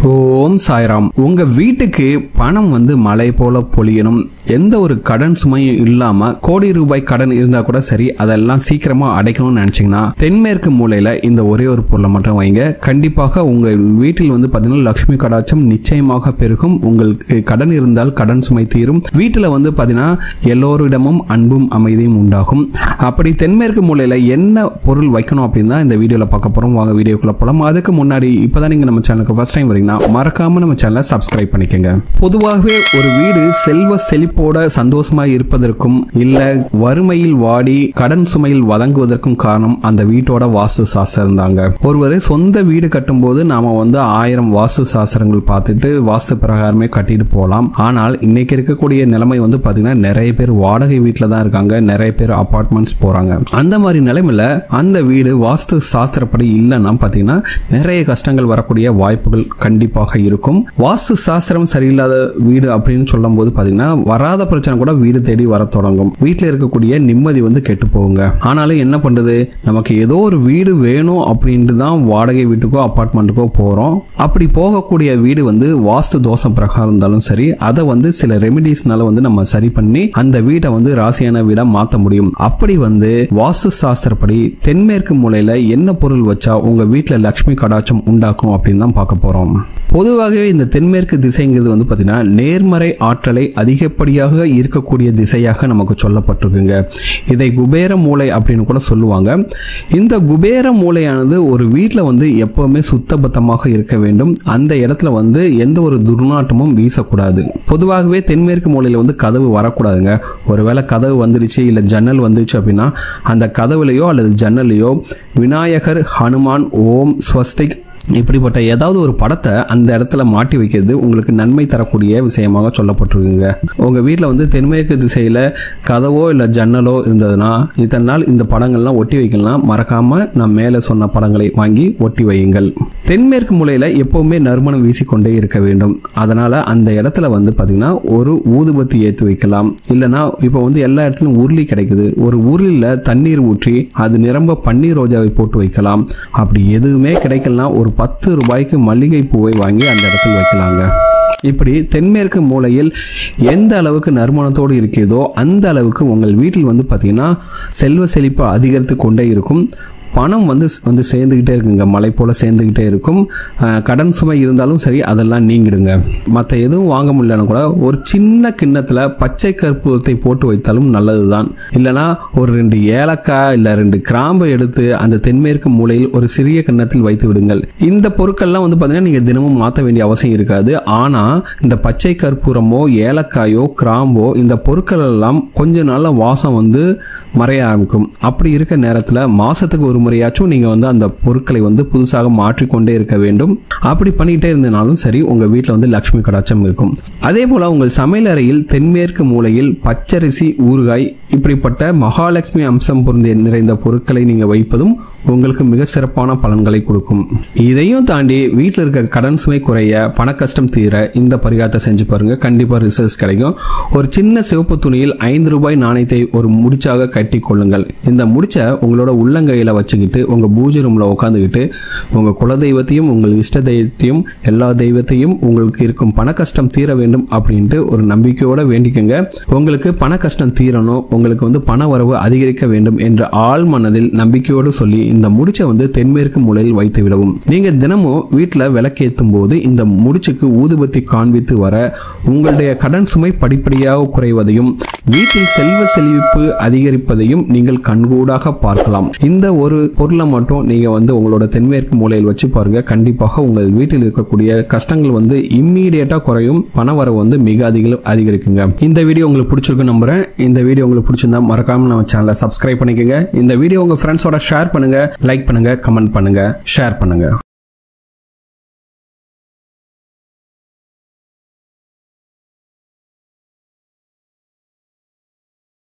ஓம் சாய்ராம். உங்க வீட்டுக்கு பணம் மலை போல பொழியணும், எந்த ஒரு கடன் சுமையும் இல்லாம கோடி ரூபாய் கடன் இருந்தா கூட சரி, அதெல்லாம் சீக்கிரமா அடைக்கணும்னு நினைச்சீங்கன்னா தென்மேற்கு மூலையில இந்த ஒரே ஒரு பொருளை மட்டும் வைங்க. கண்டிப்பாக உங்க வீட்டில் பாத்தீங்கன்னா லட்சுமி கடாட்சம் நிச்சயமாக பெருகும். உங்களுக்கு கடன் இருந்தால் கடன் சுமை தீரும். வீட்டுல பாத்தீங்கன்னா எல்லோரிடமும் அன்பும் அமைதியும் உண்டாகும். அப்படி தென்மேற்கு மூலையில என்ன பொருள் வைக்கணும் அப்படின்னா இந்த வீடியோல பார்க்க போறோம். வாங்க வீடியோக்குள்ள போலாம். அதுக்கு முன்னாடி இப்பதான் நீங்க நம்ம சேனலுக்கு ஃபர்ஸ்ட் டைம் வரீங்கன்னா மறக்காம நம்ம சேனலை சப்ஸ்கிரைப் பண்ணிக்கங்க. பொதுவாகவே ஒரு வீடு செல்வ செழிப்போட சந்தோஷமா இருப்பதற்கும் இல்ல வறுமையில் வாடி கடன் சுமையில் வதங்குவதற்கும் காரணம் அந்த வீட்டோட வாஸ்து சாஸ்திரம் தாங்க. ஒருவர் சொந்த வீடு கட்டும் போது நாம 1000 வாஸ்து சாஸ்திரங்கள் பார்த்துட்டு வாஸ்து பிரகாரமே கட்டிட்டு போகலாம். ஆனால் இன்னைக்கு இருக்கக்கூடிய நிலைமை பாத்தீங்கன்னா நிறைய பேர் வாடகை வீட்டில தான் இருக்காங்க, நிறைய பேர் அபார்ட்மெண்ட்ஸ் போறாங்க. அந்த மாதிரி நிலைமையில அந்த வீடு வாஸ்து சாஸ்திரப்படி இல்லைன்னா பாத்தீங்கன்னா நிறைய கஷ்டங்கள் வரக்கூடிய வாய்ப்புகள் கண்டிப்பாக இருக்கும். வாஸ்து சாஸ்திரம் சரியில்லாத வீடு அப்படின்னு சொல்லும் போது பாத்தீங்கன்னா வராத பிரச்சனை கூட வீடு தேடி வர தொடங்கும். வீட்டில் இருக்கக்கூடிய நிம்மதி கெட்டு போகுங்க. ஆனாலும் என்ன பண்றது, நமக்கு ஏதோ ஒரு வீடு வேணும் அப்படின்ட்டு தான் வாடகை வீட்டுக்கோ அபார்ட்மெண்ட்டுக்கோ போறோம். அப்படி போகக்கூடிய வீடு வாஸ்து தோஷம் பிரகாரம் இருந்தாலும் சரி, அதை சில ரெமிடிஸ்னால நம்ம சரி பண்ணி அந்த வீட்டை ராசியான வீடா மாத்த முடியும். அப்படி வாஸ்து சாஸ்திரப்படி தென்மேற்கு மூலையில என்ன பொருள் வச்சா உங்க வீட்டுல லட்சுமி கடாட்சம் உண்டாக்கும் அப்படின்னு தான் பார்க்க போறோம். பொதுவாகவே இந்த தென்மேற்கு திசைங்கிறது பாத்தீங்கன்னா நேர்மறை ஆற்றலை அதிகப்படியாக இருக்கக்கூடிய திசையாக நமக்கு சொல்லப்பட்டிருக்குங்க. இதை குபேர மூலை அப்படின்னு கூட சொல்லுவாங்க. இந்த குபேர மூலையானது ஒரு வீட்டில் எப்பவுமே சுத்தபத்தமாக இருக்க வேண்டும். அந்த இடத்துல எந்த ஒரு துர்நாற்றமும் வீசக்கூடாது. பொதுவாகவே தென்மேற்கு மூலையில கதவு வரக்கூடாதுங்க. ஒருவேளை கதவு வந்துடுச்சு இல்ல ஜன்னல் வந்துச்சு அப்படின்னா அந்த கதவுலையோ அல்லது ஜன்னலையோ விநாயகர், ஹனுமான், ஓம், ஸ்வஸ்திக் இப்படிப்பட்ட ஏதாவது ஒரு படத்தை அந்த இடத்துல மாட்டி வைக்கிறது உங்களுக்கு நன்மை தரக்கூடிய விஷயமாக சொல்லப்பட்டிருக்குங்க. உங்க வீட்டில் தென்மேற்கு திசையில கதவோ இல்லை ஜன்னலோ இருந்ததுன்னா இத்தனை நாள் இந்த படங்கள்லாம் ஒட்டி வைக்கலாம். மறக்காம நான் மேலே சொன்ன படங்களை வாங்கி ஒட்டி வையுங்கள். தென்மேற்கு மூலையில எப்பவுமே நறுமணம் வீசிக்கொண்டே இருக்க வேண்டும். அதனால அந்த இடத்துல பாத்தீங்கன்னா ஒரு ஊதுபத்தி ஏற்றி வைக்கலாம். இல்லைன்னா இப்போ எல்லா இடத்துலையும் உருளி கிடைக்குது. ஒரு உருளில தண்ணீர் ஊற்றி அது நிரம்ப பன்னீர் ரோஜாவை போட்டு வைக்கலாம். அப்படி எதுவுமே கிடைக்கலாம், ஒரு 10 ரூபாய்க்கு மல்லிகை பூவை வாங்கி அந்த இடத்தில் வைக்கலாங்க. இப்படி தென்மேற்கு மூலையில் எந்த அளவுக்கு நறுமணத்தோடு இருக்கிறதோ அந்த அளவுக்கு உங்கள் வீட்டில் பார்த்தீங்கன்னா செல்வ செழிப்பு அதிகரித்து கொண்டே இருக்கும். பணம் சேர்ந்துக்கிட்டே இருக்குங்க, மலை போல சேர்ந்துக்கிட்டே இருக்கும். கடன் சுமை இருந்தாலும் சரி அதெல்லாம் நீங்கிடுங்க. மற்ற எதுவும் வாங்க முடியலன்னா கூட ஒரு சின்ன கிண்ணத்தில் பச்சை கற்பூரத்தை போட்டு வைத்தாலும் நல்லதுதான். இல்லைனா ஒரு 2 ஏலக்காய் இல்லை 2 கிராம்பை எடுத்து அந்த தென்மேற்கு மூலையில் ஒரு சிறிய கிண்ணத்தில் வைத்து விடுங்கள். இந்த பொருட்கள்லாம் பார்த்தீங்கன்னா நீங்கள் தினமும் மாற்ற வேண்டிய அவசியம் இருக்காது. ஆனால் இந்த பச்சை கற்பூரமோ ஏலக்காயோ கிராம்போ இந்த பொருட்கள் எல்லாம் கொஞ்ச நாள்ல வாசம் மறைய ஆரம்பிக்கும். அப்படி இருக்க நேரத்தில் மாசத்துக்கு ஒரு முறையாச்சும் நீங்க அந்த பொருட்களை புதுசாக மாற்றிக்கொண்டே இருக்க வேண்டும். அப்படி பண்ணிட்டே இருந்தனாலும் சரி உங்க வீட்டில் லட்சுமி கடாட்சம் இருக்கும். அதே போல உங்கள் சமையல் அறையில் தென்மேற்கு மூலையில் பச்சரிசி, ஊறுகாய் இப்படிப்பட்ட மகாலட்சுமி அம்சம் பொருந்திய நிறைந்த பொருட்களை நீங்க வைப்பதும் உங்களுக்கு மிக சிறப்பான பலன்களை கொடுக்கும். இதையும் தாண்டி வீட்டில் இருக்க கடன் சுமை குறைய, பண கஷ்டம் தீர இந்த பரிகாரத்தை செஞ்சு பாருங்க. கண்டிப்பா ரிசல்ட்ஸ் கிடைக்கும். ஒரு சின்ன சிவப்பு துணியில் 5 ரூபாய் நாணயத்தை ஒரு முடிச்சாக கட்டி கொள்ளுங்கள். இந்த முடிச்ச உங்களோட உள்ளங்கையில வச்சுக்கிட்டு உங்க பூஜை ரூம்ல உட்காந்துக்கிட்டு உங்க குலதெய்வத்தையும் உங்கள் இஷ்ட தெய்வத்தையும் எல்லா தெய்வத்தையும் உங்களுக்கு இருக்கும் பண கஷ்டம் தீர வேண்டும் அப்படின்ட்டு ஒரு நம்பிக்கையோட வேண்டிக்கங்க. உங்களுக்கு பண கஷ்டம் தீரணும், உங்களுக்கு பண வரவு அதிகரிக்க வேண்டும் என்ற ஆழ் மனதில் நம்பிக்கையோடு சொல்லி இந்த முடிச்சை தென்மேற்கு மூலையில் வைத்து விடவும். நீங்க தினமும் வீட்டில் விளக்கேற்றும் போது இந்த முடிச்சுக்கு ஊதுபத்தி காண்பித்து வர உங்களுடைய கடன் சுமை படிப்படியாக குறைவதையும் வீட்டில் செல்வ செழிப்பு அதிகரிப்பதையும் நீங்கள் கண்கூடாக பார்க்கலாம். இந்த ஒரு பொருளை மட்டும் நீங்க உங்களோட தென்மேற்கு மூலையில் வச்சு பாருங்க. கண்டிப்பாக உங்கள் வீட்டில் இருக்கக்கூடிய கஷ்டங்கள் இம்மீடியட்டா குறையும், பண வரவு மிக அதிகரிக்குங்க. இந்த வீடியோ உங்களுக்கு பிடிச்சிருக்கு நம்புறேன். இந்த வீடியோ உங்களுக்கு பிடிச்சிருந்தா மறக்காம நம்ம சேனலை சப்ஸ்கிரைப் பண்ணிக்கங்க. இந்த வீடியோ உங்க ஃப்ரெண்ட்ஸோட ஷேர் பண்ணுங்க, லைக் பண்ணுங்க, கமெண்ட் பண்ணுங்க, ஷேர் பண்ணுங்க.